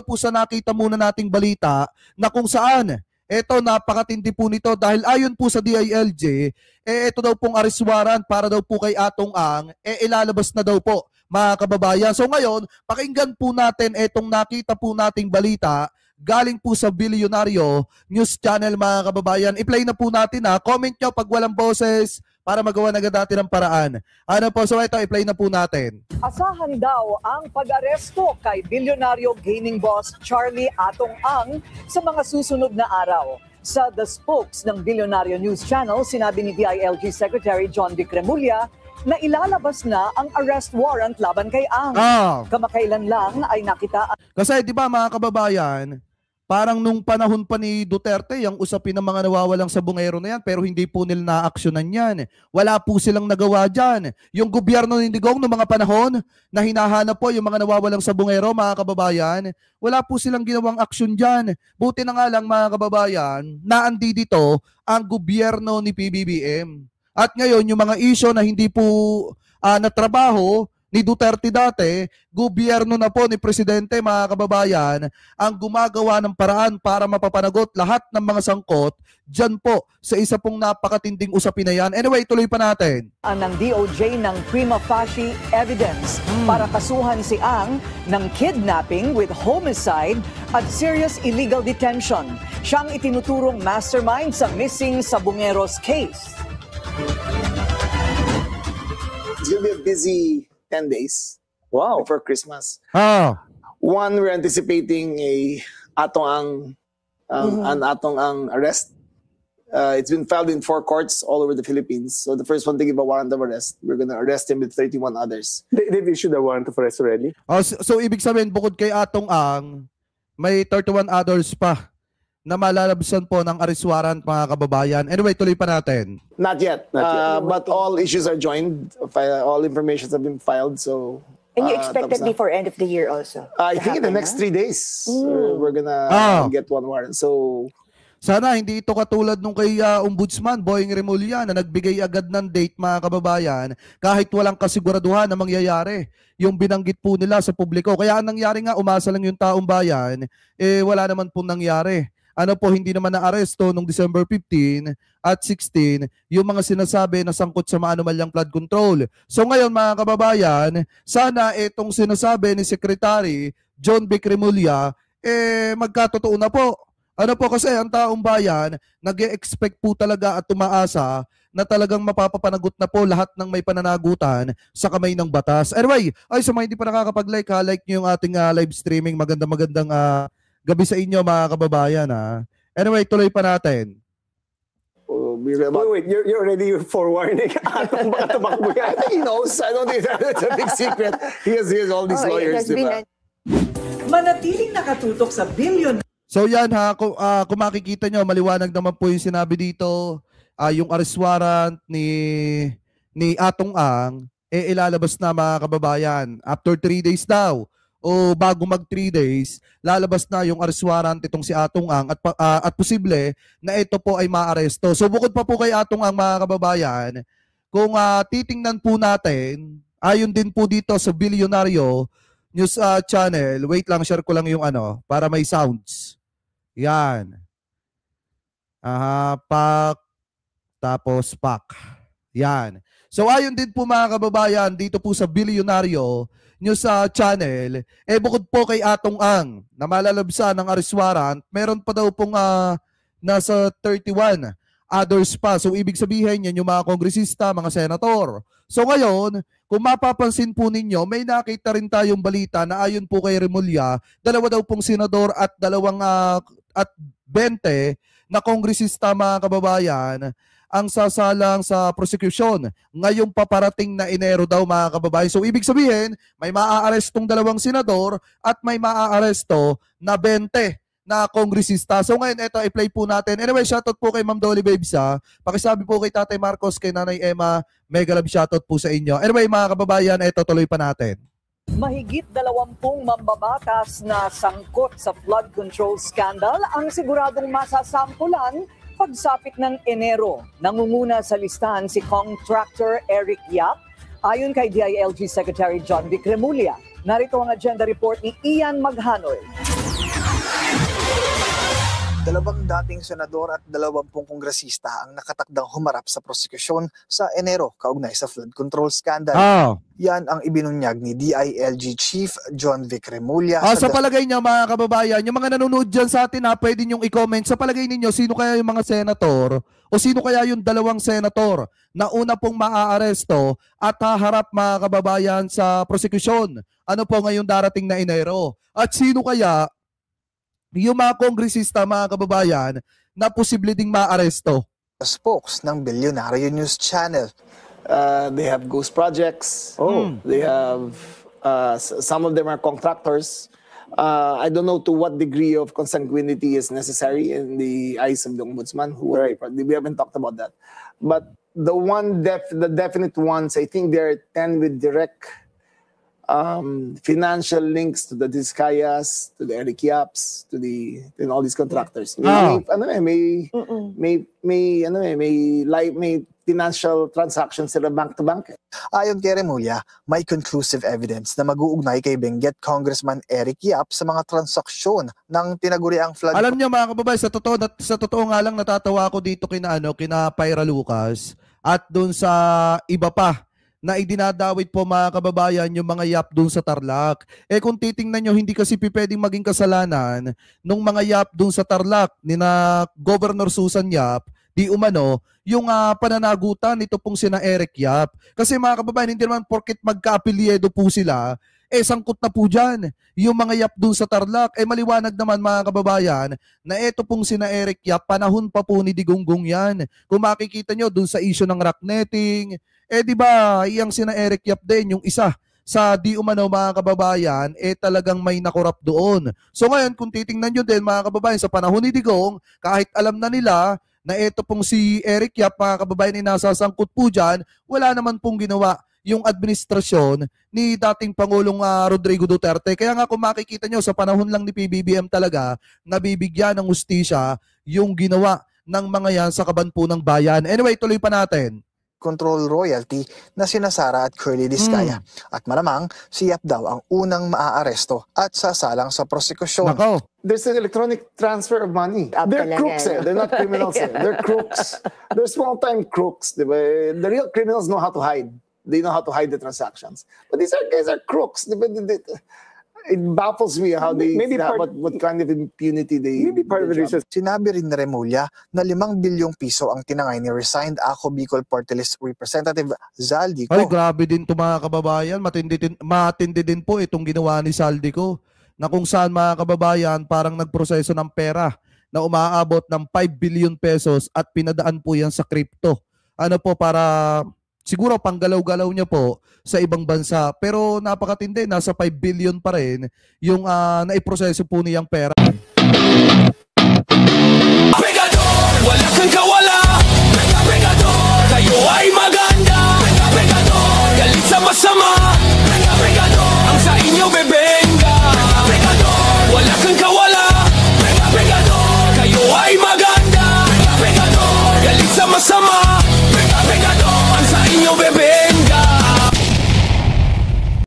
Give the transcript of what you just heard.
po sa nakita muna nating balita na kung saan eto napakatindi po nito dahil ayon po sa DILG, ito daw pong arrest warrant para daw po kay Atong Ang, ilalabas na daw po mga kababayan. So ngayon, pakinggan po natin etong nakita po nating balita galing po sa Bilyonaryo News Channel mga kababayan. I-play na po natin ha. Comment nyo pag walang boses para magawa na agad natin ang paraan. Ano po, so ito, i-play na po natin. Asahan daw ang pag-aresto kay Bilyonaryo gaming boss Charlie Atong Ang sa mga susunod na araw. Sa The Spokes ng Bilyonaryo News Channel, sinabi ni DILG Secretary John Vic Remulla na ilalabas na ang arrest warrant laban kay Ang. Kamakailan lang ay nakita... Kasi di ba mga kababayan, parang nung panahon pa ni Duterte, yung usapin ng mga nawawalang sabungero na yan, pero hindi po nila na-aksyonan yan. Wala po silang nagawa dyan. Yung gobyerno ni Digong noong mga panahon na hinahanap po yung mga nawawalang sabungero, mga kababayan, wala po silang ginawang aksyon dyan. Buti na nga lang mga kababayan, naandi dito ang gobyerno ni PBBM. At ngayon, yung mga isyo na hindi po natrabaho ni Duterte dati, gobyerno na po ni Presidente mga kababayan ang gumagawa ng paraan para mapapanagot lahat ng mga sangkot dyan po sa isa pong napakatinding usapin na yan. Anyway, tuloy pa natin. Ng DOJ ng prima facie evidence para kasuhan si Ang ng kidnapping with homicide at serious illegal detention. Siyang itinuturong mastermind sa missing Sabungeros case. It's gonna be a busy 10 days. Wow. Before Christmas. One, we're anticipating an Atong Ang arrest. It's been filed in 4 courts all over the Philippines. So the first one to give a warrant of arrest, we're gonna arrest him with 31 others. They've issued a warrant of arrest already? So ibig sabihin, bukod kay Atong Ang, may 31 others pa na malalabsan po ng arrest warrant mga kababayan. Anyway, tuloy pa natin. Not yet. But all issues are joined. All information have been filed. So. And you expect that before end of the year also? I think in the next 3 days, we're gonna get one warrant. So. Sana hindi ito katulad nung kay Ombudsman Boying Remulla na nagbigay agad ng date mga kababayan kahit walang kasiguraduhan na mangyayari yung binanggit po nila sa publiko. Kaya ang nangyari nga, umasa lang yung taong bayan, wala naman po nangyari. Ano po, hindi naman na-aresto noong December 15 at 16 yung mga sinasabi na sangkot sa maanumalyang flood control. So ngayon mga kababayan, sana itong sinasabi ni Secretary John Vic Remulla, magkatotoo na po. Ano po kasi ang taong bayan, nag-e-expect po talaga at tumaasa na talagang mapapapanagot na po lahat ng may pananagutan sa kamay ng batas. Anyway, ay sa mga hindi pa nakakapag-like, like nyo yung ating live streaming. Magandang gabi sa inyo mga kababayan ha. Anyway, tuloy pa natin. Wait, you're already forewarning Atong baka tumakbo yan. I think he knows. I don't think it's a big secret. He has all these lawyers. Diba? Manatiling nakatutok sa bilyon. So yan ha, kung makikita nyo, maliwanag naman po yung sinabi dito, yung arrest warrant ni Atong Ang, ilalabas na mga kababayan. After 3 days daw, o bago mag 3 days, lalabas na yung arrest warrant itong si Atong Ang at posible na ito po ay maaresto. So bukod pa po kay Atong Ang mga kababayan, kung titingnan po natin, ayon din po dito sa Bilyonaryo News Channel, wait lang, share ko lang yung para may sounds. Yan. Pak, tapos pak. Yan. So ayon din po mga kababayan, dito po sa Bilyonaryo News Channel, bukod po kay Atong Ang na malalabsan ng arrest warrant, meron pa daw pong nasa 31 others pa. So ibig sabihin yan yung mga kongresista, mga senator. So ngayon, kung mapapansin po ninyo, may nakita rin tayong balita na ayon po kay Remulla, 2 daw pong senador at 20 na kongresista mga kababayan ang sasalang sa prosecution ngayong paparating na Enero daw mga kababayan. So ibig sabihin, may maa-arestong 2 senador at may maa-aresto na 20 na kongresista. So ngayon, ito, i-play po natin. Anyway, shoutout po kay Ma'am Dolly Babes ha. Pakisabi po kay Tatay Marcos, kay Nanay Emma, mega love shoutout po sa inyo. Anyway mga kababayan, ito, tuloy pa natin. Mahigit 20 mambabatas na sangkot sa flood control scandal ang siguradong masasampulan pagsapit ng Enero. Nangunguna sa listahan si Contractor Eric Yap. Ayon kay DILG Secretary John Vic Remulla, narito ang agenda report ni Ian Maghanoy. Dalawang dating senador at 20 kongresista ang nakatakdang humarap sa prosekusyon sa Enero kaugnay sa flood control scandal. Yan ang ibinunyag ni DILG Chief John Vic Remulla. Sa palagay niyo mga kababayan, yung mga nanonood dyan sa atin pwede niyong i-comment sa palagay ninyo sino kaya yung mga senator o sino kaya yung 2 senator na una pong maaaresto at haharap mga kababayan sa prosekusyon. Ano po ngayong darating na Enero? At sino kaya yung mga kongresista, mga kababayan, na posible ding maaresto? Spokes ng Bilyonaryo News Channel. They have ghost projects. They have some of them are contractors. I don't know to what degree of consanguinity is necessary in the eyes of the ombudsman. We haven't talked about that. But the definite ones, I think there are 10 with direct financial links to the Discayas, to the Eric Yaps, to all these contractors. May financial transactions sila bank to bank. Ayon kay Remulla, may conclusive evidence na mag-uugnay kay Benguet Congressman Eric Yap sa mga transaksyon ng tinaguriang flood. Alam niyo mga kababayan, sa totoo nga lang natatawa ako dito kina Pyra Lucas at doon sa iba pa na idinadawit po mga kababayan yung mga Yap doon sa Tarlac. Kung titingnan nyo, hindi kasi pwedeng maging kasalanan nung mga Yap doon sa Tarlac ni na Governor Susan Yap, di umano, yung pananagutan nito pong sina Eric Yap. Kasi mga kababayan, hindi naman porket magka-apelyedo po sila, sangkot na po dyan. Yung mga Yap doon sa Tarlac, maliwanag naman mga kababayan na ito pong sina Eric Yap, panahon pa po ni Digongong yan. Kung makikita nyo doon sa issue ng rock netting, di ba, iyang sina Eric Yap din, yung isa sa di umano mga kababayan, talagang may nakorap doon. So ngayon, kung titingnan nyo din mga kababayan, sa panahon ni Digong, kahit alam na nila na ito pong si Eric Yap, mga kababayan, ay nasasangkot po dyan, wala naman pong ginawa yung administrasyon ni dating Pangulong Rodrigo Duterte. Kaya nga kung makikita nyo, sa panahon lang ni PBBM talaga, nabibigyan ng hustisya yung ginawa ng mga yan sa kaban po ng bayan. Anyway, tuloy pa natin. Control royalty na sina Sara at Curly Discaya. At malamang si Yap daw ang unang maaaresto at sasalang sa prosekusyon. Nako. There's an electronic transfer of money. They're crooks. They're not criminals. They're crooks. They're small-time crooks. Diba? The real criminals know how to hide. They know how to hide the transactions. But these guys are crooks. Diba? It baffles me how what kind of impunity they... Maybe part of the reason. Sinabi rin ni Remulla na 5 bilyong piso ang tinangay ni resigned Ako Bicol Party List Representative Zaldico. Ay, grabe din ito mga kababayan. Matindi din po itong ginawa ni Zaldico, na kung saan mga kababayan parang nagproseso ng pera na umaabot ng 5 billion pesos at pinadaan po yan sa crypto. Ano po, para siguro panggalaw-galaw niya po sa ibang bansa. Pero napakatindi, nasa 5 billion pa rin yung naiproseso po niyang pera.